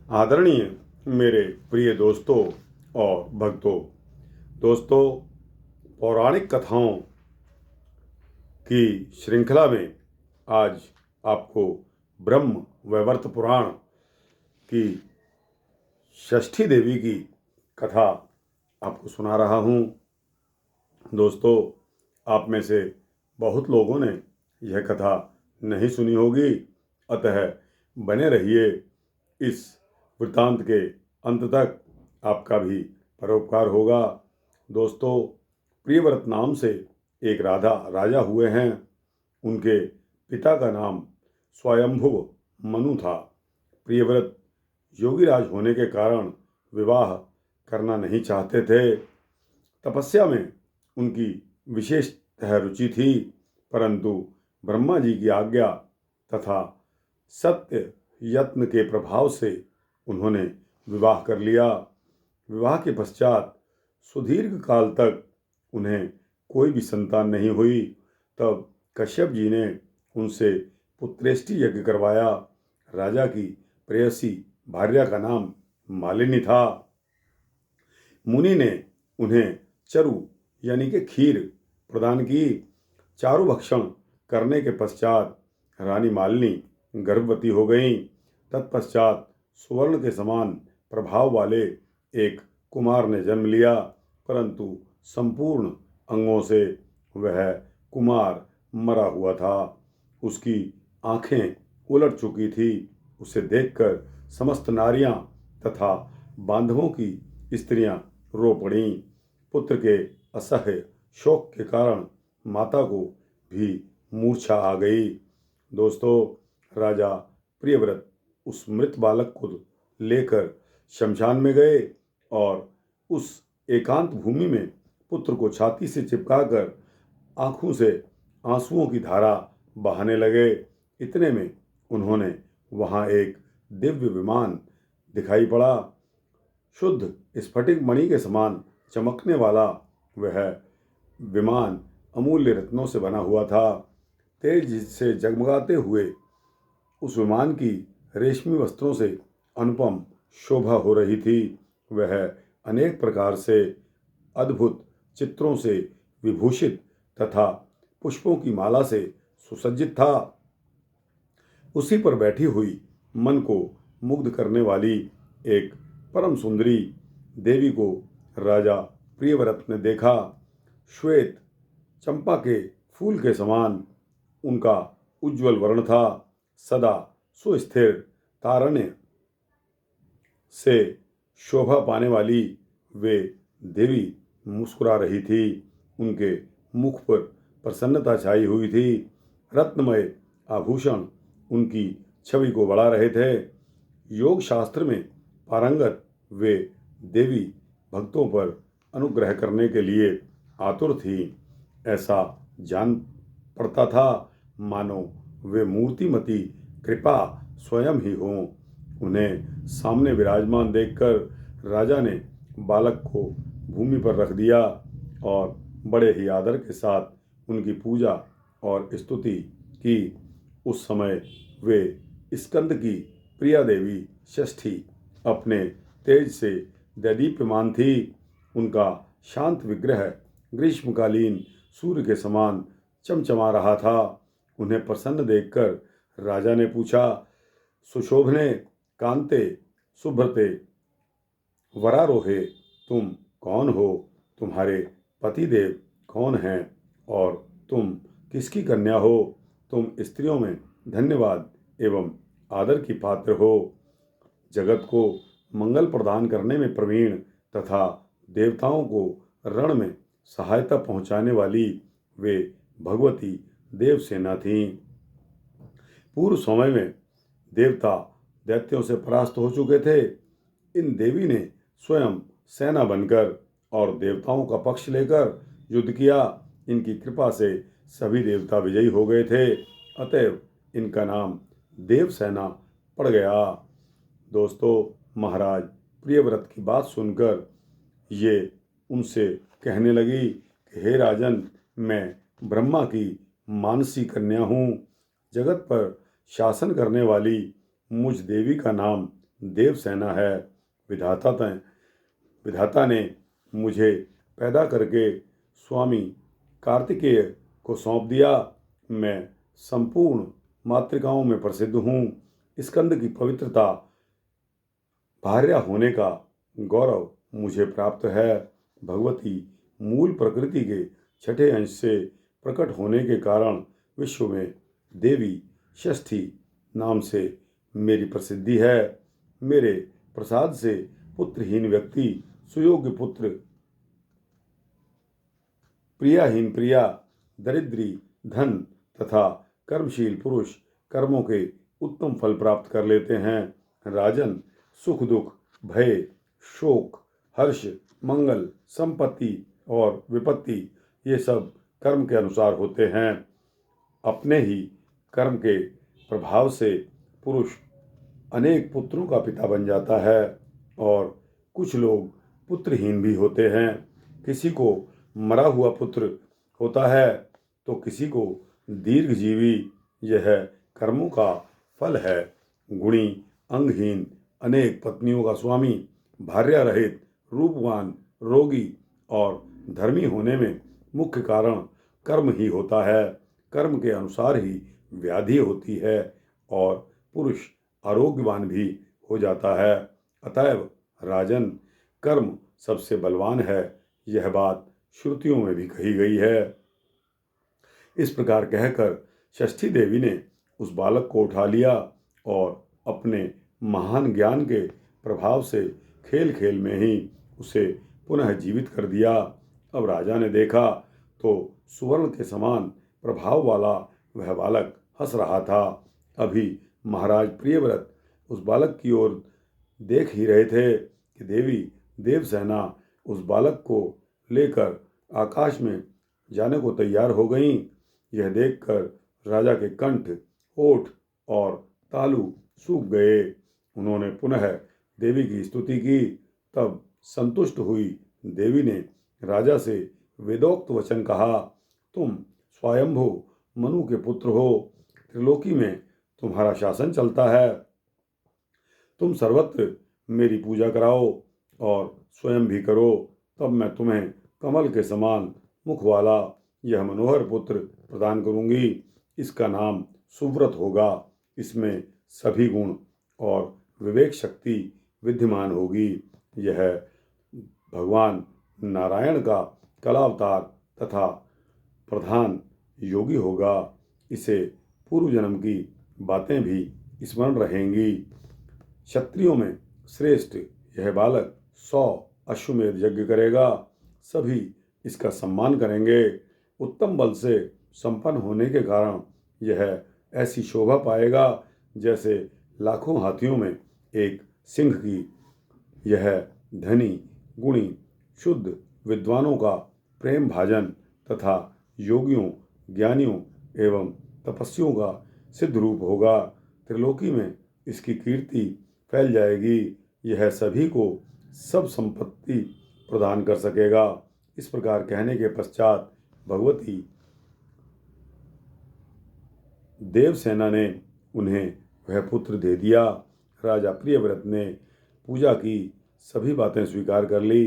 आदरणीय मेरे प्रिय दोस्तों और भक्तों, पौराणिक कथाओं की श्रृंखला में आज आपको ब्रह्म वैवर्त पुराण की षष्ठी देवी की कथा आपको सुना रहा हूँ। दोस्तों, आप में से बहुत लोगों ने यह कथा नहीं सुनी होगी, अतः बने रहिए। इस वृत्तांत के अंत तक आपका भी परोपकार होगा। दोस्तों, प्रियव्रत नाम से एक राजा हुए हैं। उनके पिता का नाम स्वयंभुव मनु था। प्रियव्रत योगीराज होने के कारण विवाह करना नहीं चाहते थे। तपस्या में उनकी विशेषतः रुचि थी, परंतु ब्रह्मा जी की आज्ञा तथा सत्य यत्न के प्रभाव से उन्होंने विवाह कर लिया। विवाह के पश्चात सुदीर्घ काल तक उन्हें कोई भी संतान नहीं हुई। तब कश्यप जी ने उनसे पुत्रेष्टि यज्ञ करवाया। राजा की प्रेयसी भार्या का नाम मालिनी था। मुनि ने उन्हें चरु यानी कि खीर प्रदान की। चारु भक्षण करने के पश्चात रानी मालिनी गर्भवती हो गईं। तत्पश्चात सुवर्ण के समान प्रभाव वाले एक कुमार ने जन्म लिया, परंतु संपूर्ण अंगों से वह कुमार मरा हुआ था। उसकी आंखें उलट चुकी थी। उसे देखकर समस्त नारियां तथा बांधवों की स्त्रियां रो पड़ीं। पुत्र के असह्य शोक के कारण माता को भी मूर्छा आ गई। दोस्तों, राजा प्रियव्रत उस मृत बालक को लेकर शमशान में गए और उस एकांत भूमि में पुत्र को छाती से चिपकाकर आंखों से आंसुओं की धारा बहाने लगे। इतने में उन्होंने वहां एक दिव्य विमान दिखाई पड़ा। शुद्ध स्फटिक मणि के समान चमकने वाला वह विमान अमूल्य रत्नों से बना हुआ था। तेज से जगमगाते हुए उस विमान की रेशमी वस्त्रों से अनुपम शोभा हो रही थी। वह अनेक प्रकार से अद्भुत चित्रों से विभूषित तथा पुष्पों की माला से सुसज्जित था। उसी पर बैठी हुई मन को मुग्ध करने वाली एक परम सुंदरी देवी को राजा प्रियव्रत ने देखा। श्वेत चंपा के फूल के समान उनका उज्ज्वल वर्ण था। सदा सुस्थिर तारण्य से शोभा पाने वाली वे देवी मुस्कुरा रही थी। उनके मुख पर प्रसन्नता छाई हुई थी। रत्नमय आभूषण उनकी छवि को बढ़ा रहे थे। योग शास्त्र में पारंगत वे देवी भक्तों पर अनुग्रह करने के लिए आतुर थी। ऐसा जान पड़ता था मानो वे मूर्तिमती कृपा स्वयं ही हों। उन्हें सामने विराजमान देखकर राजा ने बालक को भूमि पर रख दिया और बड़े ही आदर के साथ उनकी पूजा और स्तुति की। उस समय वे स्कंद की प्रिया देवी षष्ठी अपने तेज से दैदीप्यमान थी। उनका शांत विग्रह ग्रीष्मकालीन सूर्य के समान चमचमा रहा था। उन्हें प्रसन्न देखकर राजा ने पूछा, सुशोभने कांते सुभ्रते वरारोहे, तुम कौन हो? तुम्हारे पतिदेव कौन हैं और तुम किसकी कन्या हो? तुम स्त्रियों में धन्यवाद एवं आदर की पात्र हो। जगत को मंगल प्रदान करने में प्रवीण तथा देवताओं को रण में सहायता पहुंचाने वाली वे भगवती देवसेना थीं। पूर्व समय में देवता दैत्यों से परास्त हो चुके थे। इन देवी ने स्वयं सेना बनकर और देवताओं का पक्ष लेकर युद्ध किया। इनकी कृपा से सभी देवता विजयी हो गए थे, अतएव इनका नाम देवसेना पड़ गया। दोस्तों, महाराज प्रियव्रत की बात सुनकर ये उनसे कहने लगी कि हे राजन, मैं ब्रह्मा की मानसी कन्या हूँ। जगत पर शासन करने वाली मुझ देवी का नाम देवसेना है। विधाता ने मुझे पैदा करके स्वामी कार्तिकेय को सौंप दिया। मैं संपूर्ण मातृकाओं में प्रसिद्ध हूँ। स्कंद की पवित्रता, भार्या होने का गौरव मुझे प्राप्त है। भगवती मूल प्रकृति के छठे अंश से प्रकट होने के कारण विश्व में देवी षष्ठी नाम से मेरी प्रसिद्धि है। मेरे प्रसाद से पुत्रहीन व्यक्ति सुयोग्य पुत्र, प्रियाहीन प्रिया, दरिद्री धन तथा कर्मशील पुरुष कर्मों के उत्तम फल प्राप्त कर लेते हैं। राजन, सुख दुख, भय, शोक, हर्ष, मंगल, संपत्ति और विपत्ति ये सब कर्म के अनुसार होते हैं। अपने ही कर्म के प्रभाव से पुरुष अनेक पुत्रों का पिता बन जाता है और कुछ लोग पुत्रहीन भी होते हैं। किसी को मरा हुआ पुत्र होता है तो किसी को दीर्घजीवी। यह कर्मों का फल है। गुणी, अंगहीन, अनेक पत्नियों का स्वामी, भार्या रहित, रूपवान, रोगी और धर्मी होने में मुख्य कारण कर्म ही होता है। कर्म के अनुसार ही व्याधि होती है और पुरुष आरोग्यवान भी हो जाता है। अतएव राजन, कर्म सबसे बलवान है। यह बात श्रुतियों में भी कही गई है। इस प्रकार कहकर षष्ठी देवी ने उस बालक को उठा लिया और अपने महान ज्ञान के प्रभाव से खेल खेल में ही उसे पुनः जीवित कर दिया। अब राजा ने देखा तो सुवर्ण के समान प्रभाव वाला वह बालक हंस रहा था। अभी महाराज प्रियव्रत उस बालक की ओर देख ही रहे थे कि देवी देवसेना उस बालक को लेकर आकाश में जाने को तैयार हो गईं। यह देखकर राजा के कंठ, होठ और तालु सूख गए। उन्होंने पुनः देवी की स्तुति की। तब संतुष्ट हुई देवी ने राजा से वेदोक्त वचन कहा, तुम स्वयंभू मनु के पुत्र हो। त्रिलोकी में तुम्हारा शासन चलता है। तुम सर्वत्र मेरी पूजा कराओ और स्वयं भी करो, तब मैं तुम्हें कमल के समान मुख वाला यह मनोहर पुत्र प्रदान करूंगी। इसका नाम सुव्रत होगा। इसमें सभी गुण और विवेक शक्ति विद्यमान होगी। यह भगवान नारायण का कलावतार तथा प्रधान योगी होगा। इसे पूर्व जन्म की बातें भी स्मरण रहेंगी। क्षत्रियों में श्रेष्ठ यह बालक 100 अश्वमेध यज्ञ करेगा। सभी इसका सम्मान करेंगे। उत्तम बल से संपन्न होने के कारण यह ऐसी शोभा पाएगा जैसे लाखों हाथियों में एक सिंह की। यह धनी, गुणी, शुद्ध विद्वानों का प्रेम भाजन तथा योगियों, ज्ञानियों एवं तपस्वियों का सिद्ध रूप होगा। त्रिलोकी में इसकी कीर्ति फैल जाएगी। यह सभी को सब संपत्ति प्रदान कर सकेगा। इस प्रकार कहने के पश्चात भगवती देवसेना ने उन्हें वह पुत्र दे दिया। राजा प्रियव्रत ने पूजा की सभी बातें स्वीकार कर ली।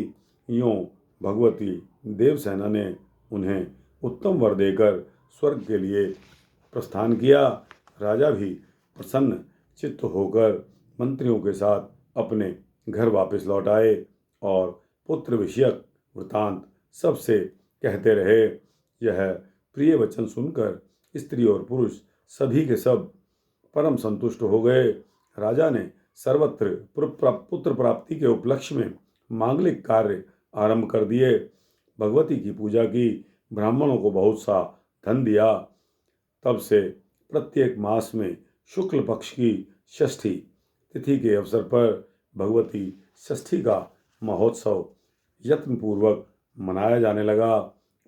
यूं भगवती देवसेना ने उन्हें उत्तम वर देकर स्वर्ग के लिए प्रस्थान किया। राजा भी प्रसन्न चित्त होकर मंत्रियों के साथ अपने घर वापस लौट आए और पुत्र विषयक वृतांत सबसे कहते रहे। यह प्रिय वचन सुनकर स्त्री और पुरुष सभी के सब परम संतुष्ट हो गए। राजा ने सर्वत्र पुत्र प्राप्ति के उपलक्ष्य में मांगलिक कार्य आरंभ कर दिए। भगवती की पूजा की, ब्राह्मणों को बहुत सा धन दिया। तब से प्रत्येक मास में शुक्ल पक्ष की षष्ठी तिथि के अवसर पर भगवती षष्ठी का महोत्सव यत्नपूर्वक मनाया जाने लगा।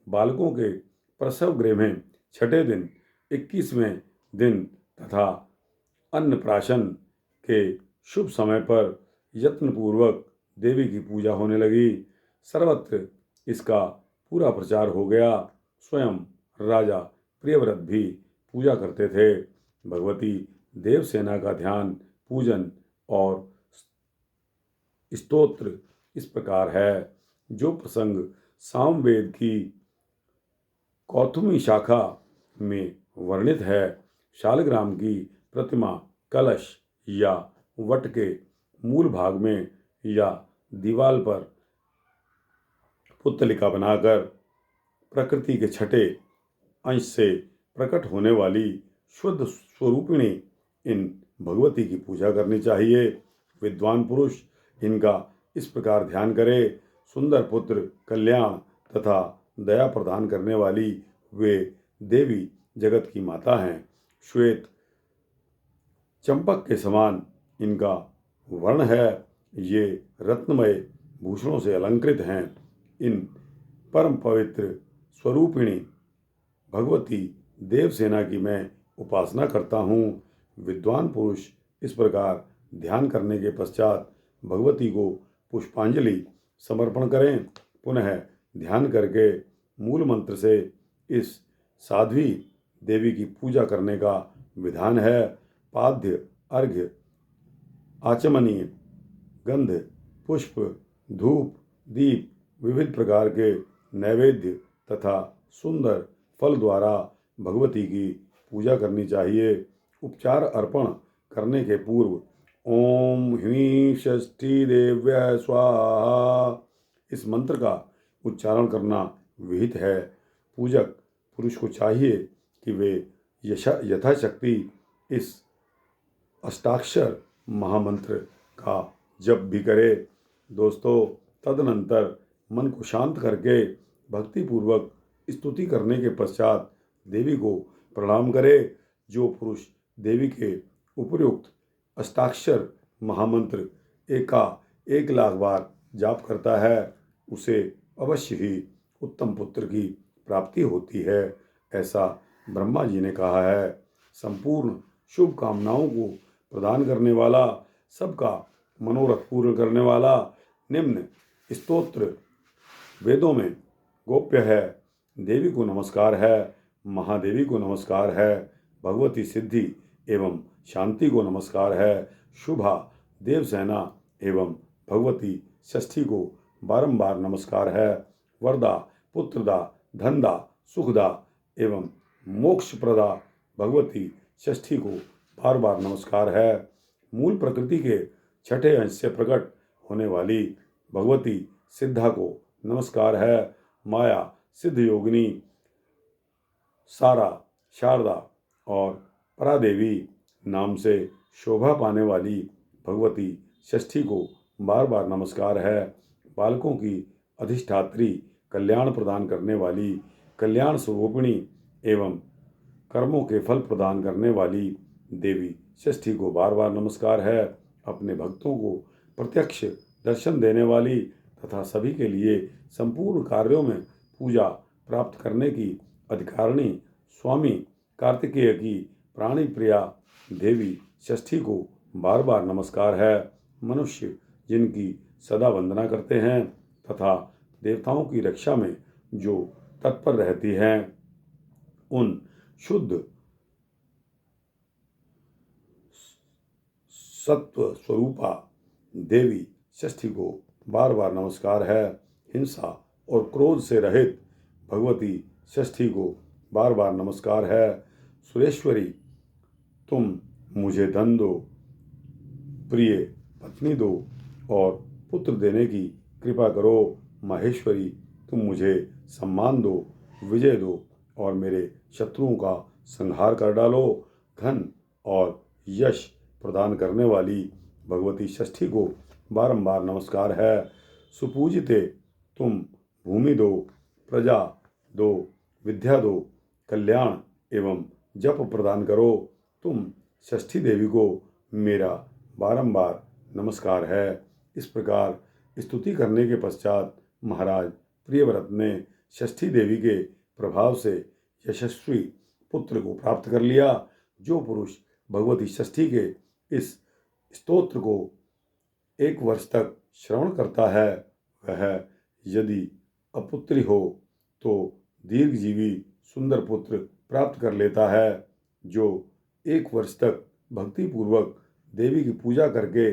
बालकों के प्रसव गृह में छठे दिन, 21वें दिन तथा अन्नप्राशन के शुभ समय पर यत्नपूर्वक देवी की पूजा होने लगी। सर्वत्र इसका पूरा प्रचार हो गया। स्वयं राजा प्रियव्रत भी पूजा करते थे। भगवती देवसेना का ध्यान, पूजन और स्तोत्र इस प्रकार है। जो प्रसंग सामवेद की कौथुमी शाखा में वर्णित है, शालग्राम की प्रतिमा कलश या वट के मूल भाग में या दीवार पर पुतलिका बनाकर प्रकृति के छठे अंश से प्रकट होने वाली शुद्ध स्वरूपिणी इन भगवती की पूजा करनी चाहिए। विद्वान पुरुष इनका इस प्रकार ध्यान करे। सुंदर पुत्र, कल्याण तथा दया प्रदान करने वाली वे देवी जगत की माता हैं। श्वेत चंपक के समान इनका वर्ण है। ये रत्नमय भूषणों से अलंकृत हैं। इन परम पवित्र स्वरूपिणी भगवती देवसेना की मैं उपासना करता हूँ। विद्वान पुरुष इस प्रकार ध्यान करने के पश्चात भगवती को पुष्पांजलि समर्पण करें। पुनः ध्यान करके मूल मंत्र से इस साध्वी देवी की पूजा करने का विधान है। पाद्य, अर्घ्य, आचमनीय, गंध, पुष्प, धूप, दीप, विविध प्रकार के नैवेद्य तथा सुंदर फल द्वारा भगवती की पूजा करनी चाहिए। उपचार अर्पण करने के पूर्व ओम ह्रीं षष्ठी देव्य स्वाहा इस मंत्र का उच्चारण करना विहित है। पूजक पुरुष को चाहिए कि वे यथाशक्ति इस अष्टाक्षर महामंत्र का जप भी करे। दोस्तों, तदनंतर मन को शांत करके भक्तिपूर्वक स्तुति करने के पश्चात देवी को प्रणाम करे। जो पुरुष देवी के उपयुक्त अष्टाक्षर महामंत्र एका 1,00,000 बार जाप करता है, उसे अवश्य ही उत्तम पुत्र की प्राप्ति होती है, ऐसा ब्रह्मा जी ने कहा है। संपूर्ण शुभ कामनाओं को प्रदान करने वाला, सबका मनोरथ पूर्ण करने वाला निम्न स्तोत्र वेदों में गोप्य है। देवी को नमस्कार है, महादेवी को नमस्कार है, भगवती सिद्धि एवं शांति को नमस्कार है, शुभा देवसेना एवं भगवती षष्ठी को बारंबार नमस्कार है, वरदा, पुत्रदा, धनदा, सुखदा एवं मोक्षप्रदा भगवती षष्ठी को बार बार नमस्कार है। मूल प्रकृति के छठे अंश से प्रकट होने वाली भगवती सिद्धा को नमस्कार है। माया, सिद्ध योगिनी, सारा, शारदा और परादेवी नाम से शोभा पाने वाली भगवती षष्ठी को बार बार नमस्कार है। बालकों की अधिष्ठात्री, कल्याण प्रदान करने वाली, कल्याण स्वरूपिणी एवं कर्मों के फल प्रदान करने वाली देवी षष्ठी को बार बार नमस्कार है। अपने भक्तों को प्रत्यक्ष दर्शन देने वाली तथा सभी के लिए संपूर्ण कार्यों में पूजा प्राप्त करने की अधिकारिणी स्वामी कार्तिकेय की प्राणी प्रिया देवी षष्ठी को बार बार नमस्कार है। मनुष्य जिनकी सदा वंदना करते हैं तथा देवताओं की रक्षा में जो तत्पर रहती हैं, उन शुद्ध सत्व स्वरूपा देवी षष्ठी को बार बार नमस्कार है। हिंसा और क्रोध से रहित भगवती षष्ठी को बार बार नमस्कार है। सुरेश्वरी, तुम मुझे धन दो, प्रिय पत्नी दो और पुत्र देने की कृपा करो। माहेश्वरी, तुम मुझे सम्मान दो, विजय दो और मेरे शत्रुओं का संहार कर डालो। धन और यश प्रदान करने वाली भगवती षष्ठी को बारंबार नमस्कार है। सुपूजिते, तुम भूमि दो, प्रजा दो, विद्या दो, कल्याण एवं जप प्रदान करो। तुम षष्ठी देवी को मेरा बारंबार नमस्कार है। इस प्रकार स्तुति करने के पश्चात महाराज प्रियव्रत ने षष्ठी देवी के प्रभाव से यशस्वी पुत्र को प्राप्त कर लिया। जो पुरुष भगवती षष्ठी के इस स्तोत्र को 1 वर्ष तक श्रवण करता है, वह यदि अपुत्री हो तो दीर्घजीवी सुंदर पुत्र प्राप्त कर लेता है। जो 1 वर्ष तक भक्तिपूर्वक देवी की पूजा करके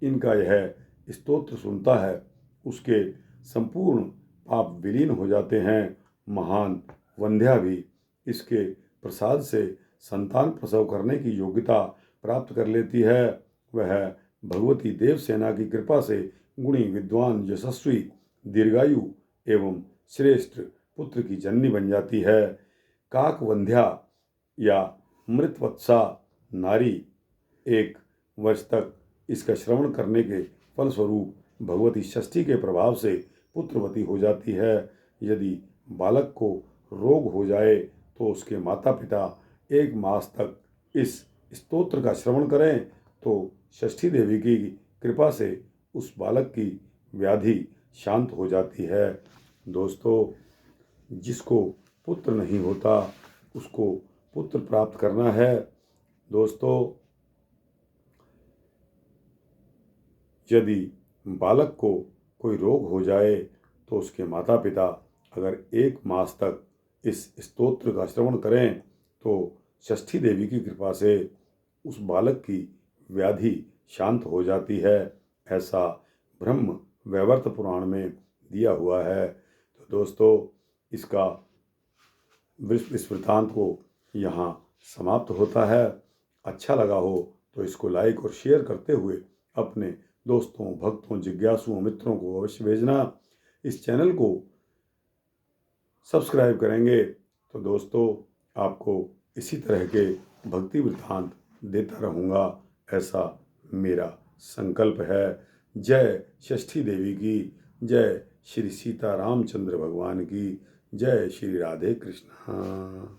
इनका यह स्तोत्र सुनता है उसके संपूर्ण पाप विलीन हो जाते हैं। महान वंध्या भी इसके प्रसाद से संतान प्रसव करने की योग्यता प्राप्त कर लेती है। वह भगवती देवसेना की कृपा से गुणी, विद्वान, यशस्वी, दीर्घायु एवं श्रेष्ठ पुत्र की जननी बन जाती है। काकवंध्या या मृतवत्सा नारी 1 वर्ष तक इसका श्रवण करने के फलस्वरूप भगवती षष्ठी के प्रभाव से पुत्रवती हो जाती है। यदि बालक को रोग हो जाए तो उसके माता पिता 1 मास तक इस स्तोत्र का श्रवण करें तो षष्ठी देवी की कृपा से उस बालक की व्याधि शांत हो जाती है। दोस्तों, जिसको पुत्र नहीं होता उसको पुत्र प्राप्त करना है। दोस्तों, यदि बालक को कोई रोग हो जाए तो उसके माता पिता अगर 1 मास तक इस स्तोत्र का श्रवण करें तो षष्ठी देवी की कृपा से उस बालक की व्याधि शांत हो जाती है। ऐसा ब्रह्म वैवर्त पुराण में दिया हुआ है। तो दोस्तों, इसका इस वृत्तांत को यहाँ समाप्त होता है। अच्छा लगा हो तो इसको लाइक और शेयर करते हुए अपने दोस्तों, भक्तों, जिज्ञासुओं, मित्रों को अवश्य भेजना। इस चैनल को सब्सक्राइब करेंगे तो दोस्तों आपको इसी तरह के भक्ति वृत्तांत देता रहूँगा, ऐसा मेरा संकल्प है। जय षष्ठी देवी की, जय श्री सीता रामचंद्र भगवान की, जय श्री राधे कृष्ण।